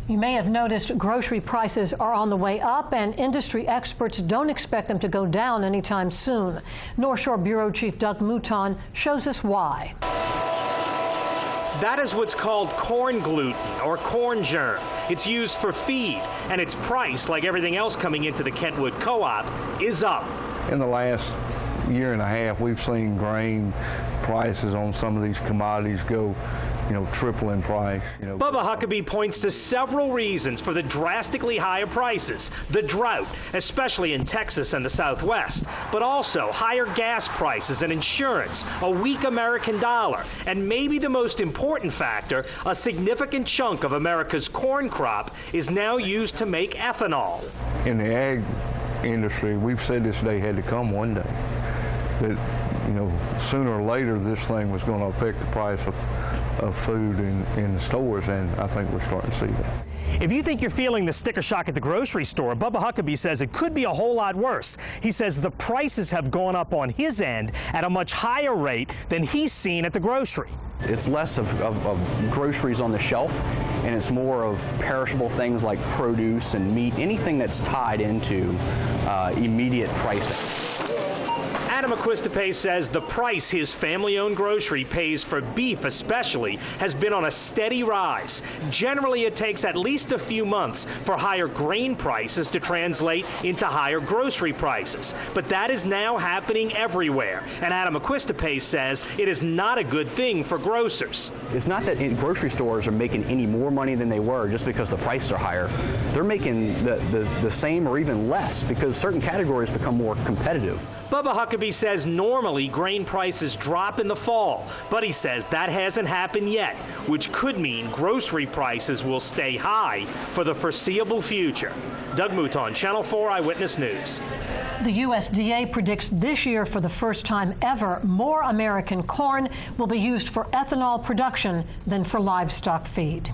You may have noticed grocery prices are on the way up, and industry experts don't expect them to go down anytime soon. North Shore Bureau Chief Doug Mouton shows us why. That is what's called corn gluten, or corn germ. It's used for feed, and its price, like everything else coming into the Kentwood Co-op, is up. In the last year and a half, we've seen grain prices on some of these commodities go, triple in price. Bubba Huckabee points to several reasons for the drastically higher prices. The drought, especially in Texas and the Southwest, but also higher gas prices and insurance, a weak American dollar, and maybe the most important factor, a significant chunk of America's corn crop is now used to make ethanol. In the ag industry, we've said this day had to come one day. That, sooner or later this thing was going to affect the price of food in the stores, and I think we're starting to see that. If you think you're feeling the sticker shock at the grocery store, Bubba Huckabee says it could be a whole lot worse. He says the prices have gone up on his end at a much higher rate than he's seen at the grocery. It's less of groceries on the shelf, and it's more of perishable things like produce and meat, anything that's tied into immediate pricing. Adam Equistape says the price his family-owned grocery pays for beef especially has been on a steady rise. Generally, it takes at least a few months for higher grain prices to translate into higher grocery prices. But that is now happening everywhere. And Adam Equistape says it is not a good thing for grocers. It's not that grocery stores are making any more money than they were just because the prices are higher. They're making the same or even less because certain categories become more competitive. Bubba Huckabee says normally grain prices drop in the fall, but he says that hasn't happened yet, which could mean grocery prices will stay high for the foreseeable future. Doug Mouton, Channel 4 Eyewitness News. The USDA predicts this year, for the first time ever, more American corn will be used for ethanol production than for livestock feed.